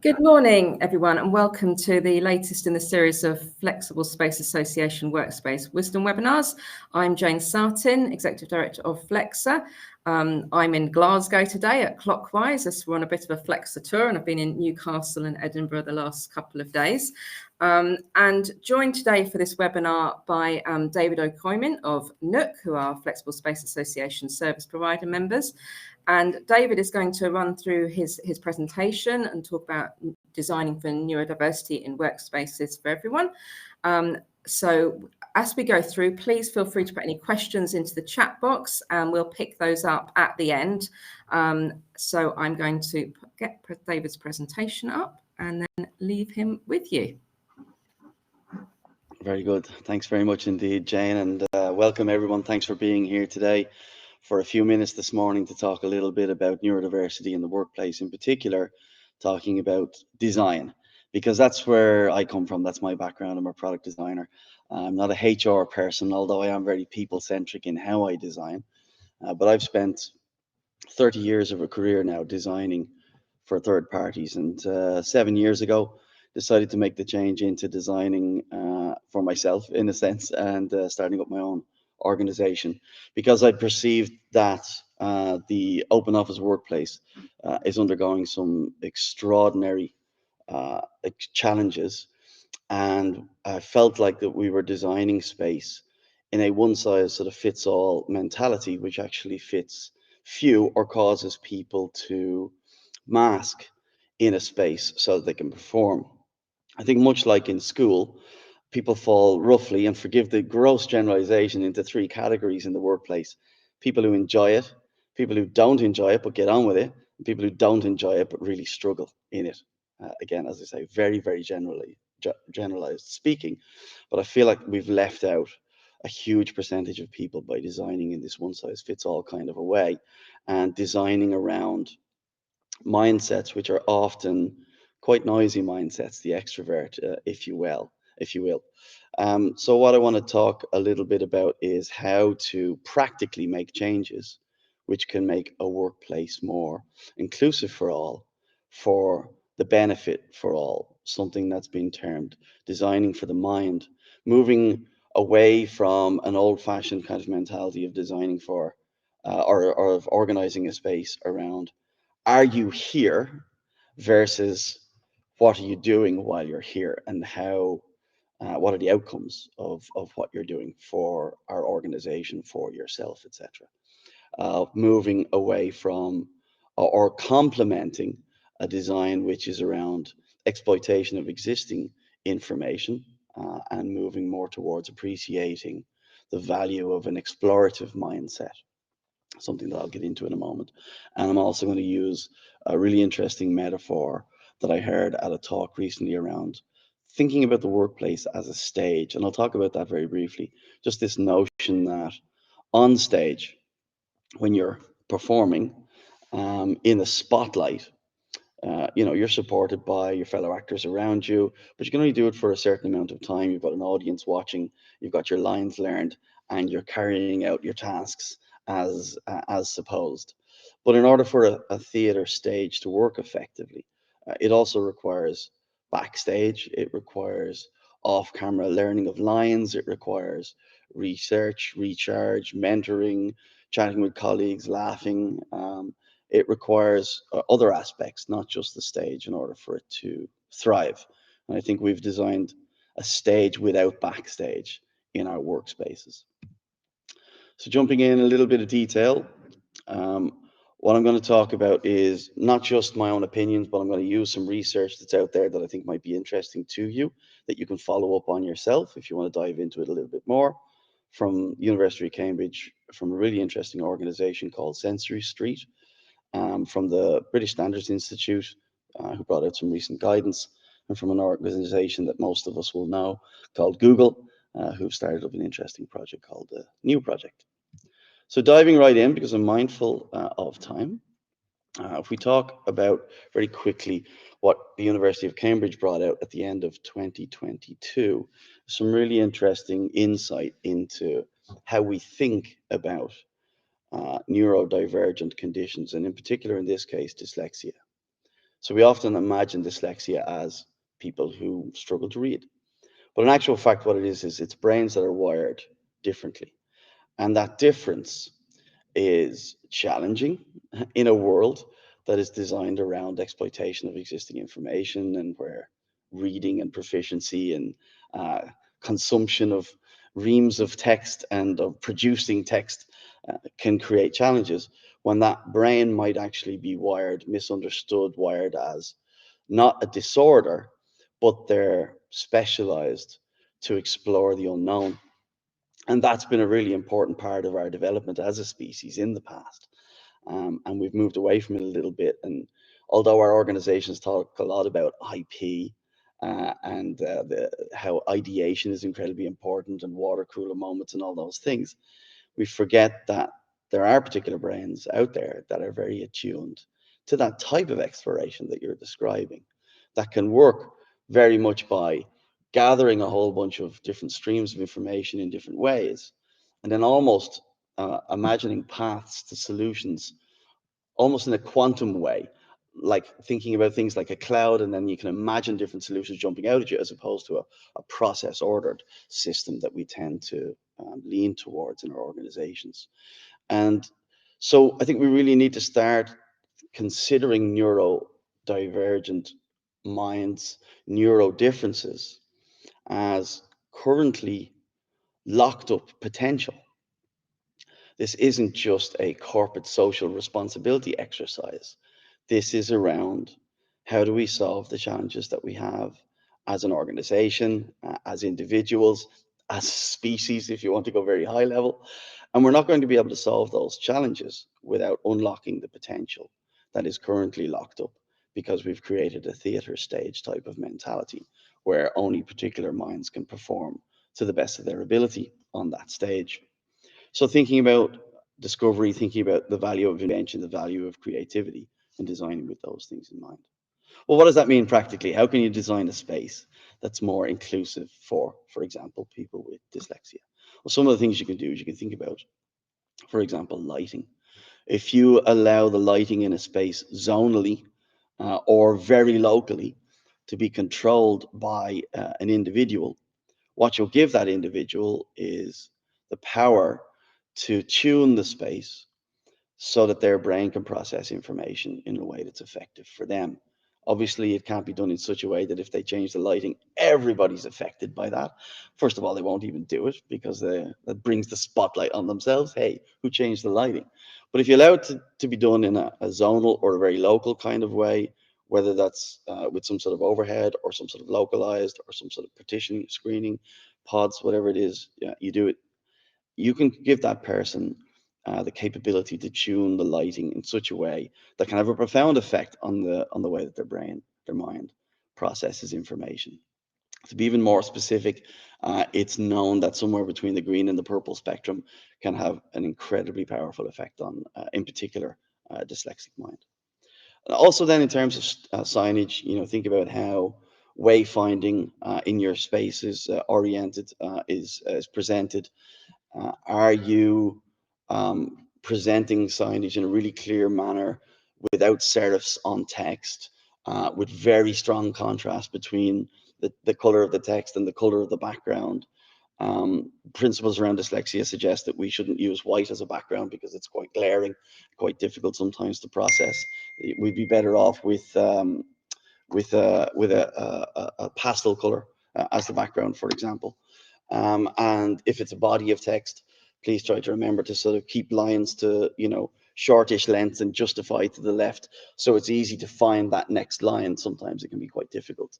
Good morning, everyone, and welcome to the latest in the series of Flexible Space Association Workspace Wisdom Webinars. I'm Jane Sartin, Executive Director of FlexSA. I'm in Glasgow today at Clockwise as we're on a bit of a FlexSA tour, and I've been in Newcastle and Edinburgh the last couple of days. And joined today for this webinar by David O'Coimin of Nook, who are Flexible Space Association service provider members. And David is going to run through his presentation and talk about designing for neurodiversity in workspaces for everyone. So as we go through, please feel free to put any questions into the chat box and we'll pick those up at the end. So I'm going to get David's presentation up and then leave him with you. Very good. Thanks very much indeed, Jane, and welcome everyone. Thanks for being here today for a few minutes this morning to talk a little bit about neurodiversity in the workplace, in particular, talking about design, because that's where I come from. That's my background. I'm a product designer. I'm not a HR person, although I am very people-centric in how I design. But I've spent 30 years of a career now designing for third parties, and 7 years ago, decided to make the change into designing for myself, in a sense, and starting up my own organization, because I perceived that the open office workplace is undergoing some extraordinary challenges, and I felt like that we were designing space in a one-size-fits-all mentality, which actually fits few or causes people to mask in a space so that they can perform. I think much like in school, people fall roughly, and forgive the gross generalization, into three categories in the workplace: people who enjoy it, people who don't enjoy it but get on with it, and people who don't enjoy it but really struggle in it. Again, as I say, very, very generalized speaking, but I feel like we've left out a huge percentage of people by designing in this one-size-fits-all kind of a way, and designing around mindsets which are often quite noisy mindsets, the extrovert, if you will. So what I want to talk a little bit about is how to practically make changes which can make a workplace more inclusive for all, for the benefit for all, something that's been termed designing for the mind, moving away from an old-fashioned kind of mentality of designing for or of organizing a space around "are you here?" versus "what are you doing while you're here?" and how what are the outcomes of what you're doing for our organization, for yourself, etc. Moving away from or complementing a design which is around exploitation of existing information, and moving more towards appreciating the value of an explorative mindset, something that I'll get into in a moment. And I'm also going to use a really interesting metaphor that I heard at a talk recently around thinking about the workplace as a stage. And I'll talk about that very briefly. Just this notion that on stage, when you're performing in the spotlight, you're supported by your fellow actors around you, but you can only do it for a certain amount of time. You've got an audience watching, you've got your lines learned, and you're carrying out your tasks as supposed. But in order for a theater stage to work effectively, it also requires backstage, it requires off-camera learning of lines, it requires research, recharge, mentoring, chatting with colleagues, laughing. It requires other aspects, not just the stage, in order for it to thrive. And I think we've designed a stage without backstage in our workspaces. So jumping in a little bit of detail, what I'm going to talk about is not just my own opinions, but I'm going to use some research that's out there that I think might be interesting to you, that you can follow up on yourself if you want to dive into it a little bit more, from University of Cambridge, from a really interesting organization called Sensory Street, from the British Standards Institute, who brought out some recent guidance, and from an organization that most of us will know called Google, who've started up an interesting project called the New Project. So diving right in, because I'm mindful of time, if we talk about very quickly what the University of Cambridge brought out at the end of 2022, some really interesting insight into how we think about neurodivergent conditions, and in particular, in this case, dyslexia. So we often imagine dyslexia as people who struggle to read. But in actual fact, what it is it's brains that are wired differently. And that difference is challenging in a world that is designed around exploitation of existing information, and where reading and proficiency and uh, consumption of reams of text and of producing text can create challenges, when that brain might actually be wired, misunderstood, wired as not a disorder, but they're specialized to explore the unknown. And that's been a really important part of our development as a species in the past. And we've moved away from it a little bit. And although our organizations talk a lot about IP how ideation is incredibly important, and water cooler moments and all those things, we forget that there are particular brains out there that are very attuned to that type of exploration that you're describing, that can work very much by gathering a whole bunch of different streams of information in different ways, and then almost imagining paths to solutions almost in a quantum way, like thinking about things like a cloud, and then you can imagine different solutions jumping out at you, as opposed to a process ordered system that we tend to lean towards in our organizations. And so I think we really need to start considering neurodivergent minds, neuro differences, as currently locked up potential. This isn't just a corporate social responsibility exercise. This is around how do we solve the challenges that we have as an organization, as individuals, as a species, if you want to go very high level. And we're not going to be able to solve those challenges without unlocking the potential that is currently locked up, because we've created a theater stage type of mentality where only particular minds can perform to the best of their ability on that stage. So thinking about discovery, thinking about the value of invention, the value of creativity, and designing with those things in mind. Well, what does that mean practically? How can you design a space that's more inclusive for example, people with dyslexia? Well, some of the things you can do is you can think about, for example, lighting. If you allow the lighting in a space zonally or very locally to be controlled by an individual, what you'll give that individual is the power to tune the space so that their brain can process information in a way that's effective for them. Obviously, it can't be done in such a way that if they change the lighting, everybody's affected by that. First of all, they won't even do it, because that brings the spotlight on themselves. Hey, who changed the lighting? But if you allow it to be done in a zonal or a very local kind of way, whether that's with some sort of overhead or some sort of localized or some sort of partitioning, screening, pods, whatever it is, yeah, you do it, you can give that person the capability to tune the lighting in such a way that can have a profound effect on the way that their brain, their mind processes information. To be even more specific, it's known that somewhere between the green and the purple spectrum can have an incredibly powerful effect on, in particular, dyslexic mind. And also, then in terms of signage, think about how wayfinding in your space is oriented, is presented. Are you presenting signage in a really clear manner without serifs on text, with very strong contrast between the color of the text and the color of the background? Principles around dyslexia suggest that we shouldn't use white as a background because it's quite glaring, quite difficult sometimes to process. We'd be better off with a pastel color as the background, for example. And if it's a body of text, please try to remember to sort of keep lines to, shortish lengths and justify to the left, so it's easy to find that next line. Sometimes it can be quite difficult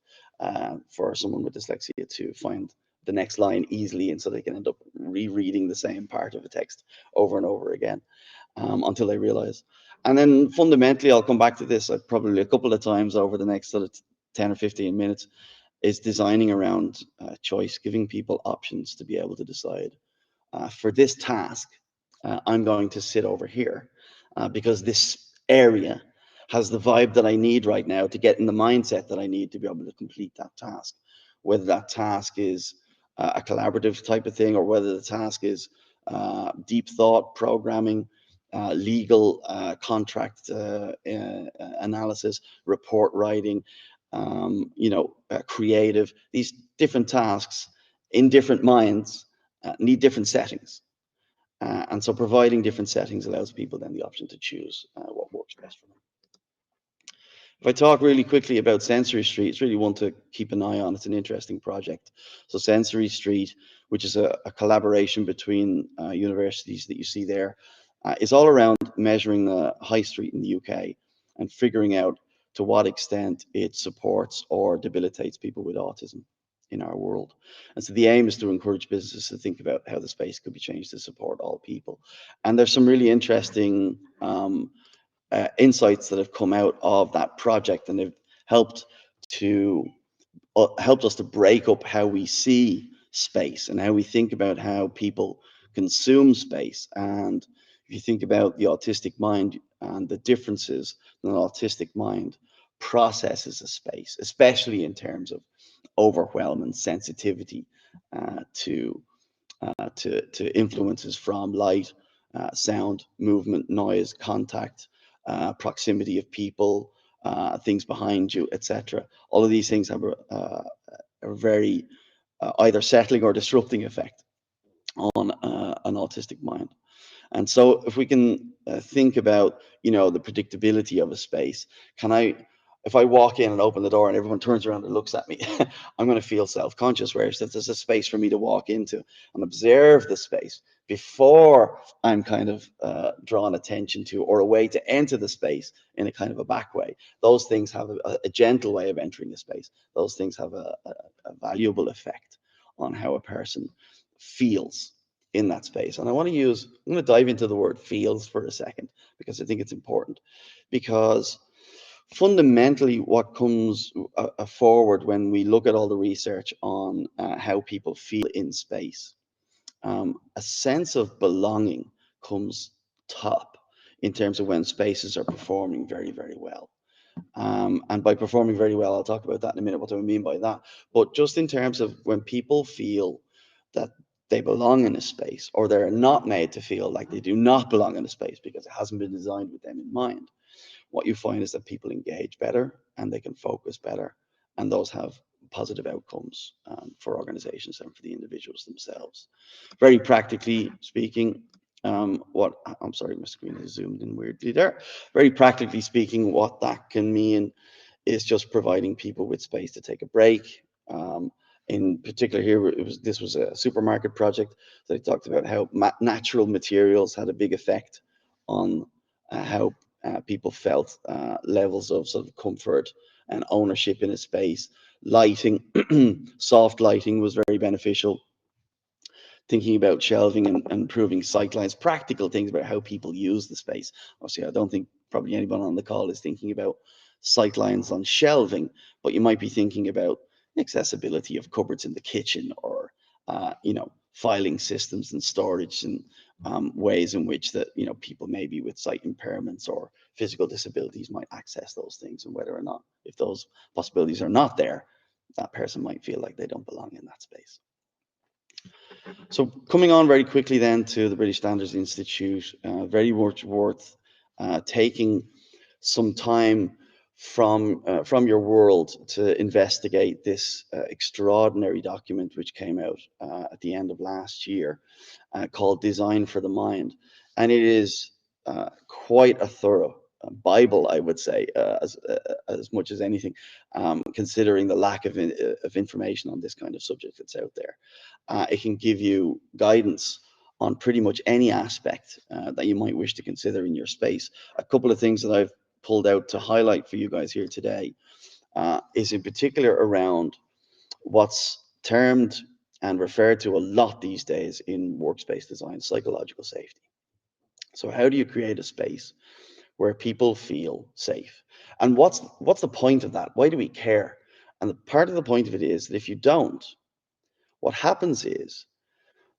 for someone with dyslexia to find the next line easily, and so they can end up rereading the same part of a text over and over again until they realize. And then fundamentally, I'll come back to this probably a couple of times over the next sort of 10 or 15 minutes, is designing around choice, giving people options to be able to decide. For this task, I'm going to sit over here because this area has the vibe that I need right now to get in the mindset that I need to be able to complete that task. Whether that task is a collaborative type of thing, or whether the task is deep thought programming, legal contract analysis, report writing, creative. These different tasks in different minds need different settings. And so providing different settings allows people then the option to choose what works best for them. If I talk really quickly about Sensory Street, it's really one to keep an eye on. It's an interesting project. So Sensory Street, which is a collaboration between universities that you see there, is all around measuring the high street in the UK and figuring out to what extent it supports or debilitates people with autism in our world. And so the aim is to encourage businesses to think about how the space could be changed to support all people. And there's some really interesting insights that have come out of that project, and they've helped us to break up how we see space and how we think about how people consume space. And if you think about the autistic mind and the differences that an autistic mind processes a space, especially in terms of overwhelm and sensitivity to influences from light, sound, movement, noise, contact, proximity of people, things behind you, etc. All of these things have a very either settling or disrupting effect on an autistic mind. And so if we can think about, the predictability of a space, if I walk in and open the door and everyone turns around and looks at me, I'm going to feel self-conscious, whereas if there's a space for me to walk into and observe the space before I'm kind of drawn attention to, or a way to enter the space in a kind of a back way. Those things have a gentle way of entering the space. Those things have a valuable effect on how a person feels in that space. And I'm going to dive into the word feels for a second, because I think it's important. Because fundamentally what comes forward when we look at all the research on how people feel in space, a sense of belonging comes top in terms of when spaces are performing very, very well. And by performing very well, I'll talk about that in a minute, what do I mean by that. But just in terms of when people feel that they belong in a space, or they're not made to feel like they do not belong in a space because it hasn't been designed with them in mind, what you find is that people engage better and they can focus better, and those have positive outcomes for organizations and for the individuals themselves. Very practically speaking, I'm sorry, my screen is zoomed in weirdly there. Very practically speaking, what that can mean is just providing people with space to take a break. In particular here, this was a supermarket project that I talked about how natural materials had a big effect on how people felt levels of sort of comfort and ownership in a space. Lighting, soft lighting was very beneficial. Thinking about shelving and improving sight lines, practical things about how people use the space. Obviously, I don't think probably anyone on the call is thinking about sight lines on shelving, but you might be thinking about accessibility of cupboards in the kitchen, or filing systems and storage, and ways in which that people maybe with sight impairments or physical disabilities might access those things, and whether or not, if those possibilities are not there, that person might feel like they don't belong in that space. So coming on very quickly then to the British Standards Institute, very much worth taking some time from your world to investigate this extraordinary document which came out at the end of last year, called Design for the Mind. And it is quite a thorough Bible, I would say, as much as anything, considering the lack of information on this kind of subject that's out there. It can give you guidance on pretty much any aspect that you might wish to consider in your space. A couple of things that I've pulled out to highlight for you guys here today is in particular around what's termed and referred to a lot these days in workspace design, psychological safety. So how do you create a space where people feel safe? And what's the point of that? Why do we care? And the part of the point of it is that if you don't, what happens is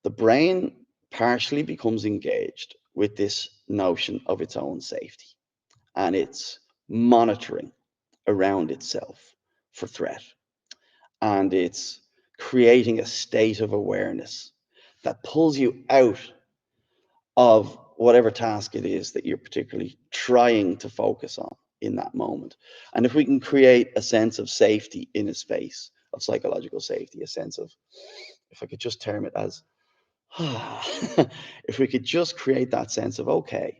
the brain partially becomes engaged with this notion of its own safety, and it's monitoring around itself for threat, and it's creating a state of awareness that pulls you out of whatever task it is that you're particularly trying to focus on in that moment. And if we can create a sense of safety in a space, of psychological safety, a sense of, if I could just term it as, if we could just create that sense of, okay,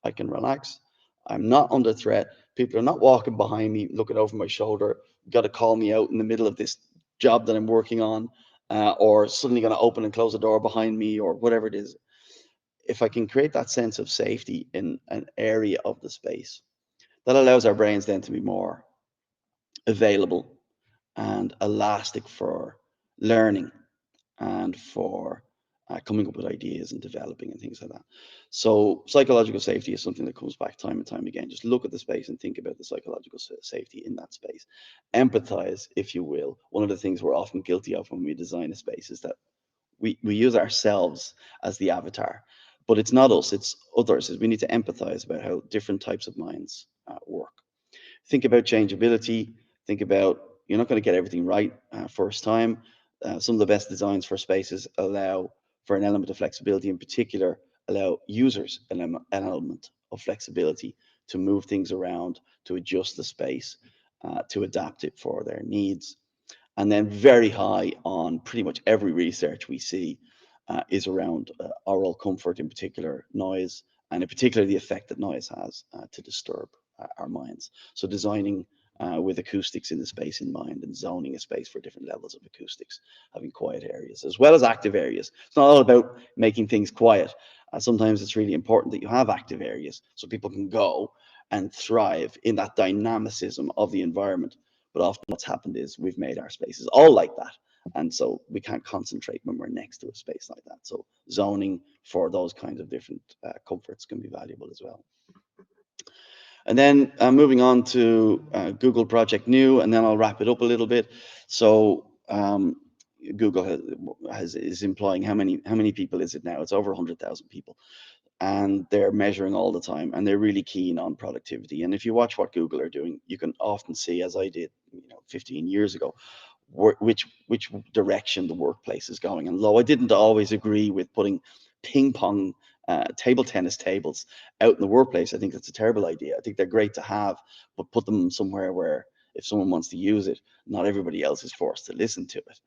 I can relax, I'm not under threat, people are not walking behind me, looking over my shoulder, got to call me out in the middle of this job that I'm working on, or suddenly going to open and close a door behind me, or whatever it is. If I can create that sense of safety in an area of the space, that allows our brains then to be more available and elastic for learning and for coming up with ideas and developing and things like that. So psychological safety is something that comes back time and time again. Just look at the space and think about the psychological safety in that space. Empathize, if you will. One of the things we're often guilty of when we design a space is that we use ourselves as the avatar, but it's not us, it's others. We need to empathize about how different types of minds work. Think about changeability. Think about, you're not going to get everything right first time. Some of the best designs for spaces allow for an element of flexibility, in particular, allow users an element of flexibility to move things around, to adjust the space, to adapt it for their needs. And then very high on pretty much every research we see is around oral comfort, in particular noise, and in particular the effect that noise has to disturb our minds. So designing with acoustics in the space in mind and zoning a space for different levels of acoustics, having quiet areas as well as active areas. It's not all about making things quiet. Sometimes it's really important that you have active areas so people can go and thrive in that dynamicism of the environment. But often what's happened is we've made our spaces all like that. And so we can't concentrate when we're next to a space like that. So zoning for those kinds of different comforts can be valuable as well. And then moving on to Google Project New, and then I'll wrap it up a little bit. So Google is employing how many people is it now? It's over 100,000 people. And they're measuring all the time, and they're really keen on productivity. And if you watch what Google are doing, you can often see, as I did 15 years ago, which direction the workplace is going. And though I didn't always agree with putting ping pong table tennis tables out in the workplace, I think that's a terrible idea. I think they're great to have, but put them somewhere where if someone wants to use it, not everybody else is forced to listen to it.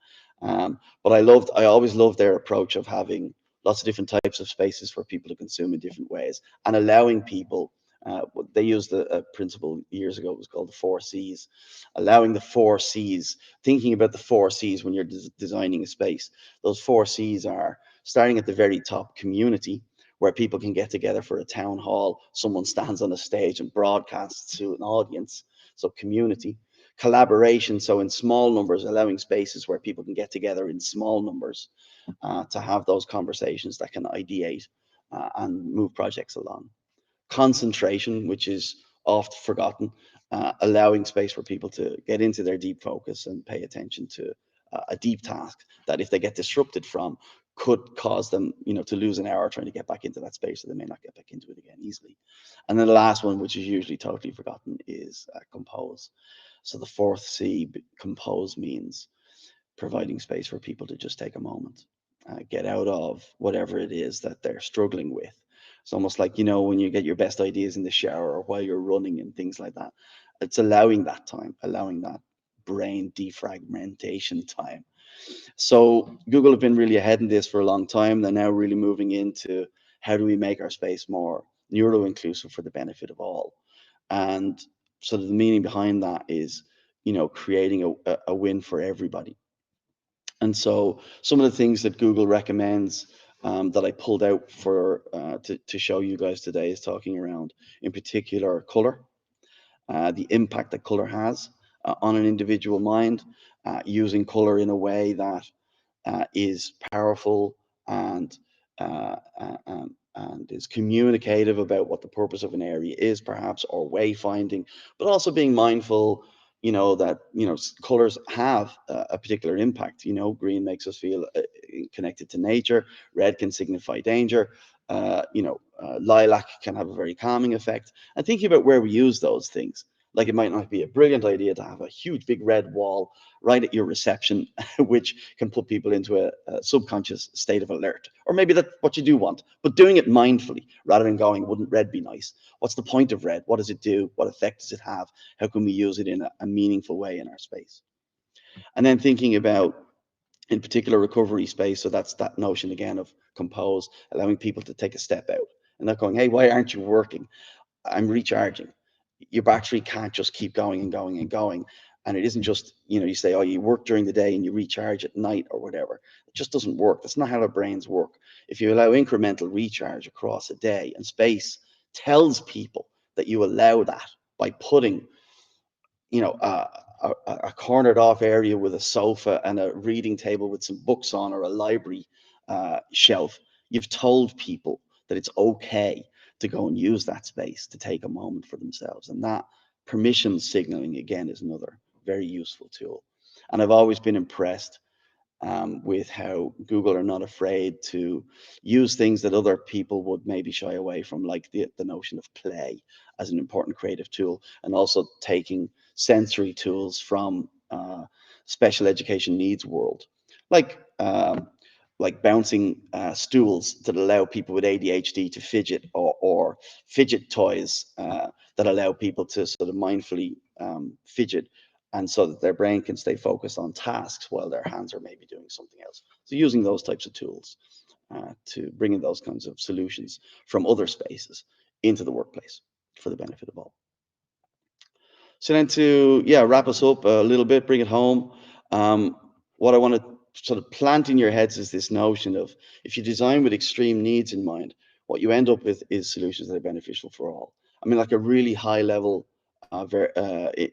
But I always loved their approach of having lots of different types of spaces for people to consume in different ways, and allowing people, they used a principle years ago, it was called the 4 C's, allowing the 4 C's, thinking about the 4 C's when you're designing a space. Those 4 C's are starting at the very top: community, where people can get together for a town hall, someone stands on a stage and broadcasts to an audience, so community. Collaboration, so in small numbers, allowing spaces where people can get together in small numbers to have those conversations that can ideate and move projects along. Concentration, which is oft forgotten, allowing space for people to get into their deep focus and pay attention to a deep task that, if they get disrupted from, could cause them, to lose an hour trying to get back into that space, so they may not get back into it again easily. And then the last one, which is usually totally forgotten, is compose. So the 4th C, compose, means providing space for people to just take a moment, get out of whatever it is that they're struggling with. It's almost like, when you get your best ideas in the shower or while you're running and things like that. It's allowing that time, allowing that brain defragmentation time. So Google have been really ahead in this for a long time. They're now really moving into how do we make our space more neuro-inclusive for the benefit of all. And so the meaning behind that is, creating a win for everybody. And so some of the things that Google recommends that I pulled out for to show you guys today is talking around, in particular, color, the impact that color has on an individual mind, using color in a way that is powerful and is communicative about what the purpose of an area is, perhaps, or wayfinding, but also being mindful, that colors have a particular impact. Green makes us feel connected to nature. Red can signify danger. Lilac can have a very calming effect. And thinking about where we use those things, Like it might not be a brilliant idea to have a huge big red wall right at your reception, which can put people into a subconscious state of alert. Or maybe that's what you do want, but doing it mindfully rather than going, wouldn't red be nice? What's the point of red? What does it do? What effect does it have? How can we use it in a meaningful way in our space? And then thinking about, in particular, recovery space. So that's that notion again of compose, allowing people to take a step out and not going, hey, why aren't you working? I'm recharging. Your battery can't just keep going and going and going. And it isn't just, you say, oh, you work during the day and you recharge at night or whatever. It just doesn't work. That's not how our brains work. If you allow incremental recharge across a day, and space tells people that you allow that by putting, a cornered off area with a sofa and a reading table with some books on, or a library shelf, you've told people that it's okay to go and use that space to take a moment for themselves. And that permission signaling, again, is another very useful tool. And I've always been impressed with how Google are not afraid to use things that other people would maybe shy away from, like the notion of play as an important creative tool, and also taking sensory tools from special education needs world, like bouncing stools that allow people with ADHD to fidget, or fidget toys that allow people to sort of mindfully fidget, and so that their brain can stay focused on tasks while their hands are maybe doing something else. So using those types of tools to bring in those kinds of solutions from other spaces into the workplace for the benefit of all. So then to wrap us up a little bit, bring it home, what I want to sort of plant in your heads is this notion of, if you design with extreme needs in mind, what you end up with is solutions that are beneficial for all. I mean, like a really high level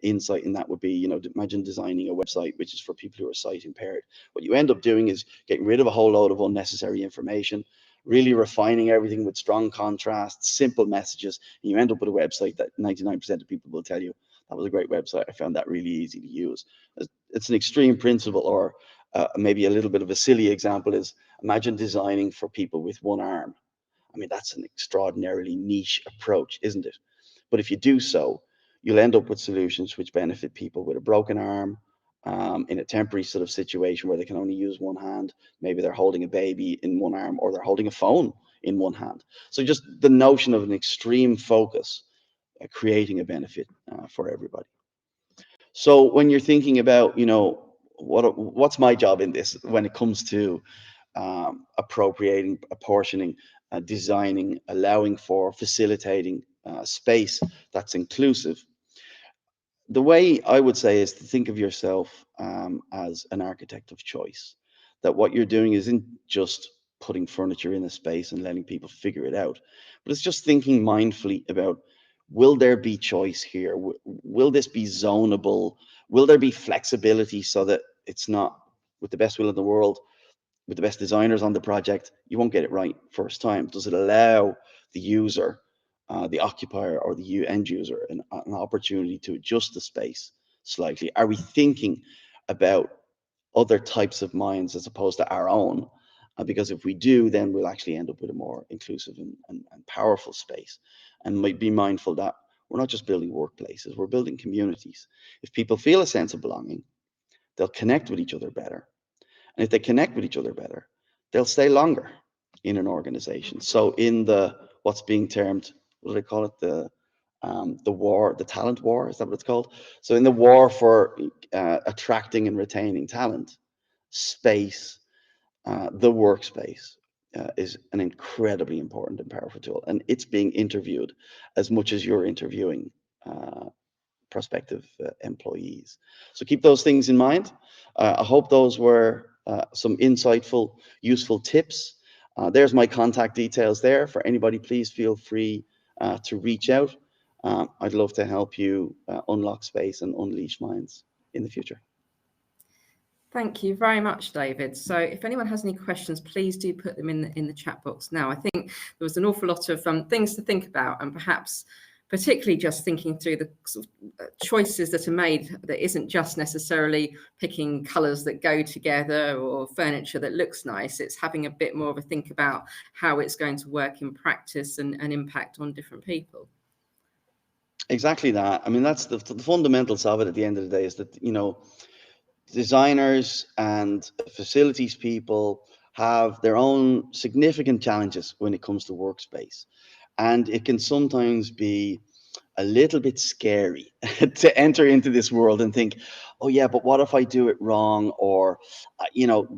insight in that would be, imagine designing a website which is for people who are sight impaired. What you end up doing is getting rid of a whole load of unnecessary information, really refining everything with strong contrasts, simple messages, and you end up with a website that 99% of people will tell you, that was a great website. I found that really easy to use. It's an extreme principle, or maybe a little bit of a silly example is, imagine designing for people with one arm. I mean, that's an extraordinarily niche approach, isn't it? But if you do so, you'll end up with solutions which benefit people with a broken arm, in a temporary sort of situation where they can only use one hand. Maybe they're holding a baby in one arm, or they're holding a phone in one hand. So just the notion of an extreme focus, creating a benefit for everybody. So when you're thinking about, what's my job in this when it comes to appropriating, apportioning, designing, allowing for, facilitating space that's inclusive, the way I would say is to think of yourself as an architect of choice. That what you're doing isn't just putting furniture in a space and letting people figure it out, but it's just thinking mindfully about, will there be choice here? Will this be zonable? Will there be flexibility so that it's not, with the best will in the world, with the best designers on the project, you won't get it right first time? Does it allow the user, the occupier, or the end user an opportunity to adjust the space slightly? Are we thinking about other types of minds as opposed to our own? Because if we do, then we'll actually end up with a more inclusive and powerful space. And might be mindful that we're not just building workplaces, we're building communities. If people feel a sense of belonging, they'll connect with each other better. And if they connect with each other better, they'll stay longer in an organization. So in what's being termed, what do they call it? The war, the talent war, is that what it's called? So in the war for attracting and retaining talent, space, the workspace is an incredibly important and powerful tool. And it's being interviewed as much as you're interviewing prospective employees. So keep those things in mind. I hope those were some insightful, useful tips. There's my contact details there. For anybody, please feel free to reach out. I'd love to help you unlock space and unleash minds in the future. Thank you very much, David. So if anyone has any questions, please do put them in the chat box now. I think there was an awful lot of things to think about, and perhaps particularly just thinking through the sort of choices that are made, that isn't just necessarily picking colours that go together or furniture that looks nice. It's having a bit more of a think about how it's going to work in practice and impact on different people. Exactly that. I mean, that's the fundamentals of it at the end of the day, is that, designers and facilities people have their own significant challenges when it comes to workspace. And it can sometimes be a little bit scary to enter into this world and think, oh yeah, but what if I do it wrong? Or,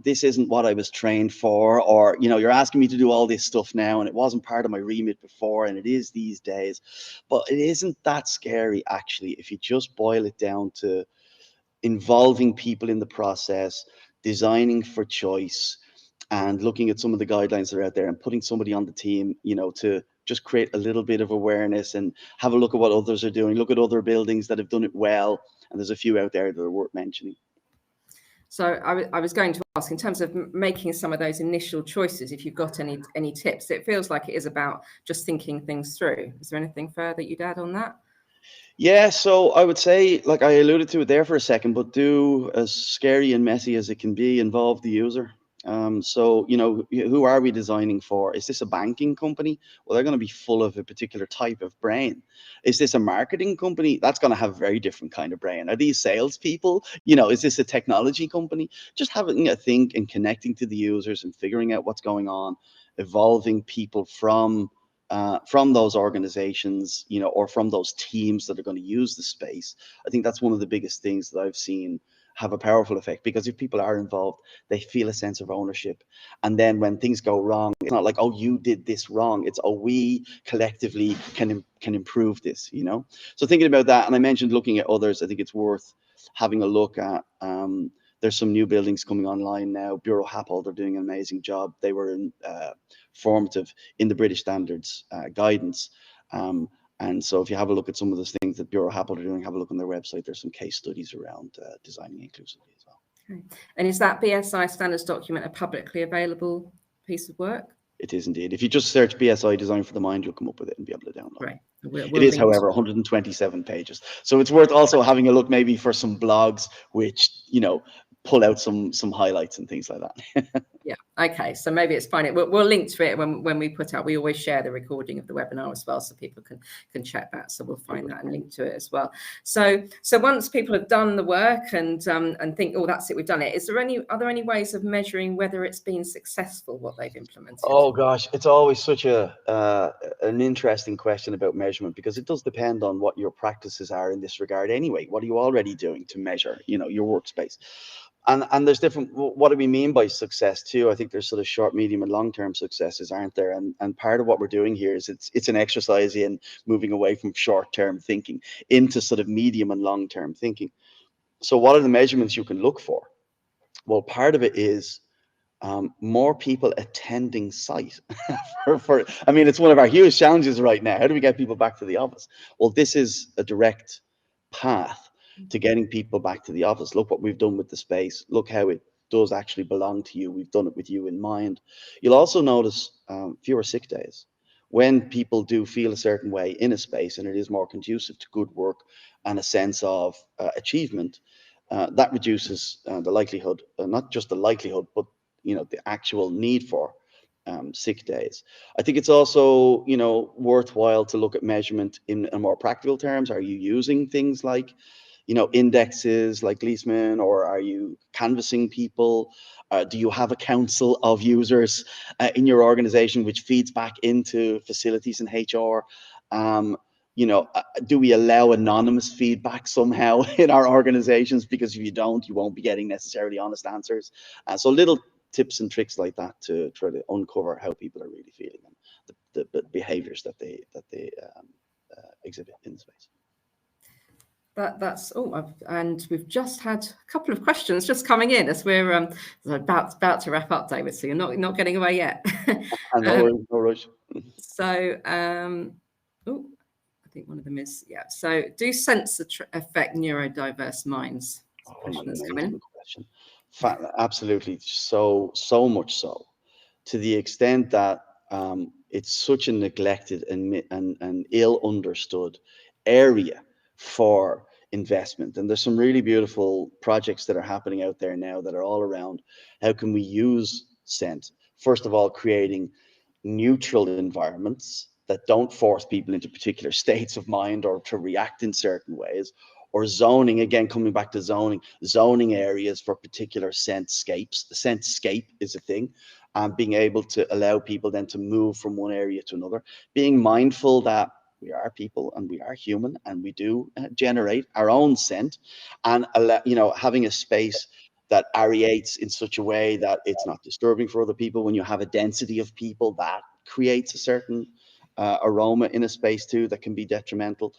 this isn't what I was trained for. Or, you're asking me to do all this stuff now and it wasn't part of my remit before and it is these days. But it isn't that scary, actually, if you just boil it down to involving people in the process, designing for choice, and looking at some of the guidelines that are out there and putting somebody on the team, to just create a little bit of awareness and have a look at what others are doing, look at other buildings that have done it well. And there's a few out there that are worth mentioning. So I was going to ask, in terms of making some of those initial choices, if you've got any tips. It feels like it is about just thinking things through. Is there anything further you'd add on that? Yeah, so I would say, like I alluded to it there for a second, but do, as scary and messy as it can be, involve the user. So, who are we designing for? Is this a banking company? Well, they're going to be full of a particular type of brain. Is this a marketing company? That's going to have a very different kind of brain. Are these salespeople? Is this a technology company? Just having a think and connecting to the users and figuring out what's going on, evolving people from those organizations, or from those teams that are going to use the space. I think that's one of the biggest things that I've seen have a powerful effect, because if people are involved, they feel a sense of ownership. And then when things go wrong, it's not like, oh, you did this wrong. It's, oh, we collectively can improve this, So thinking about that, and I mentioned looking at others, I think it's worth having a look at. There's some new buildings coming online now. Bureau Happold are doing an amazing job. They were formative in the British standards guidance. And so if you have a look at some of those things that Bureau Happold are doing, have a look on their website. There's some case studies around designing inclusively as well. Okay. And is that BSI standards document a publicly available piece of work? It is indeed. If you just search BSI Design for the Mind, you'll come up with it and be able to download Right. it. It is, however, 127 pages. So it's worth also having a look maybe for some blogs which, pull out some highlights and things like that. Yeah. Okay. So maybe it's fine. We'll link to it when we put out. We always share the recording of the webinar as well, so people can check that. So we'll find that and link to it as well. So once people have done the work and think, oh, that's it, we've done it. Are there any ways of measuring whether it's been successful, what they've implemented? Oh gosh, it's always such an interesting question about measurement, because it does depend on what your practices are in this regard anyway. What are you already doing to measure, your workspace? And there's different, what do we mean by success too? I think there's sort of short, medium and long-term successes, aren't there? And part of what we're doing here is it's an exercise in moving away from short-term thinking into sort of medium and long-term thinking. So what are the measurements you can look for? Well, part of it is more people attending site. I mean, it's one of our huge challenges right now. How do we get people back to the office? Well, this is a direct path to getting people back to the office. Look what we've done with the space. Look how it does actually belong to you. We've done it with you in mind. You'll also notice fewer sick days. When people do feel a certain way in a space and it is more conducive to good work and a sense of achievement, that reduces the likelihood, not just the likelihood, but the actual need for sick days. I think it's also, worthwhile to look at measurement in more practical terms. Are you using things like, indexes like Gleesman, or are you canvassing people? Do you have a council of users in your organization which feeds back into facilities and HR? Do we allow anonymous feedback somehow in our organizations? Because if you don't, you won't be getting necessarily honest answers. So little tips and tricks like that to try to uncover how people are really feeling and the behaviors that they exhibit in the space. And we've just had a couple of questions just coming in as we're about to wrap up, David. So you're not getting away yet. No rush. So I think one of them is, yeah. So do sensor affect neurodiverse minds? Question. Absolutely. So much so, to the extent that it's such a neglected and ill understood area for investment. And there's some really beautiful projects that are happening out there now that are all around how can we use scent, first of all, creating neutral environments that don't force people into particular states of mind or to react in certain ways, or zoning, again, coming back to zoning areas for particular scentscapes. The scentscape is a thing, and being able to allow people then to move from one area to another, being mindful that we are people and we are human and we do generate our own scent, and having a space that aerates in such a way that it's not disturbing for other people. When you have a density of people, that creates a certain aroma in a space too that can be detrimental.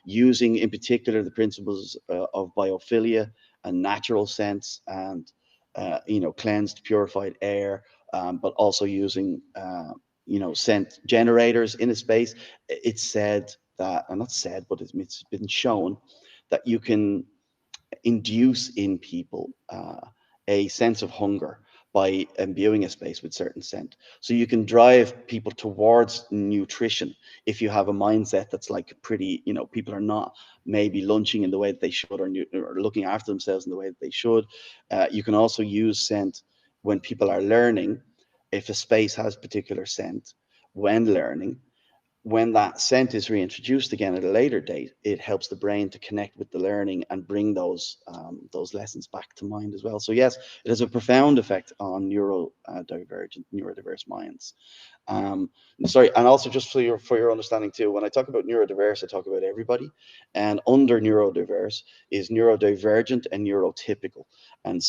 Using in particular the principles of biophilia and natural scents, and cleansed, purified air, but also using scent generators in a space. It's said that, and not said, but it's been shown that you can induce in people a sense of hunger by imbuing a space with certain scent. So you can drive people towards nutrition if you have a mindset that's like pretty, people are not maybe lunching in the way that they should, or looking after themselves in the way that they should. You can also use scent when people are learning. If a space has particular scent when learning, when that scent is reintroduced again at a later date, it helps the brain to connect with the learning and bring those lessons back to mind as well. So yes, it has a profound effect on neurodiverse minds. Sorry, and also just for your understanding too, when I talk about neurodiverse, I talk about everybody, and under neurodiverse is neurodivergent and neurotypical. And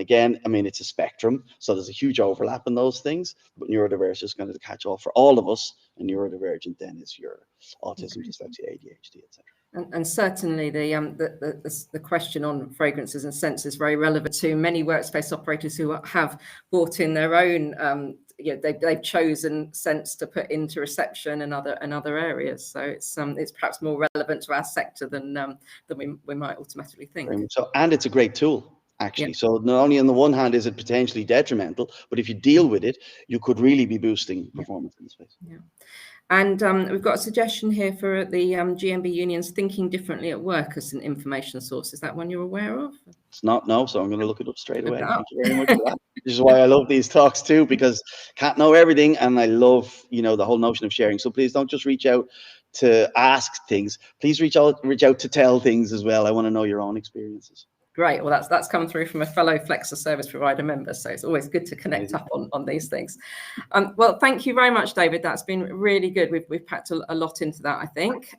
again, I mean, it's a spectrum, so there's a huge overlap in those things, but neurodiverse is going to catch all for all of us, and neurodivergent then is your autism, dyslexia, ADHD, etc. And certainly the question on fragrances and scents is very relevant to many workspace operators who have brought in their own, they've chosen scents to put into reception and other areas. So it's perhaps more relevant to our sector than we might automatically think. So, and it's a great tool, actually. Yeah. So not only on the one hand is it potentially detrimental, but if you deal with it, you could really be boosting performance in the space. Yeah. And we've got a suggestion here for the GMB unions thinking differently at work as an information source. Is that one you're aware of? It's not, no, so I'm going to look it up straight away. Thank you very much for that. This is why I love these talks too, because can't know everything, and I love, the whole notion of sharing. So please don't just reach out to ask things. Please reach out to tell things as well. I want to know your own experiences. Great. Well, that's coming through from a fellow FlexSA service provider member, so it's always good to connect up on these things. Well, thank you very much, David. That's been really good. We've packed a lot into that, I think.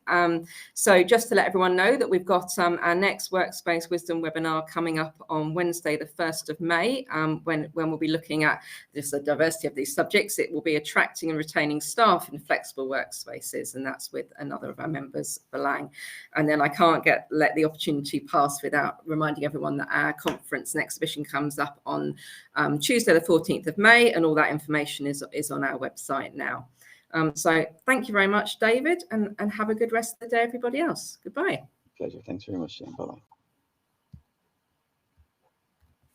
So just to let everyone know that we've got our next Workspace Wisdom Webinar coming up on Wednesday, the 1st of May, when we'll be looking at the diversity of these subjects. It will be attracting and retaining staff in flexible workspaces, and that's with another of our members, Belang. And then I can't let the opportunity pass without reminding everyone that our conference and exhibition comes up on Tuesday the 14th of May, and all that information is on our website now. So thank you very much, David, and have a good rest of the day, everybody else. Goodbye. Pleasure. Thanks very much, Jane. Bye-bye.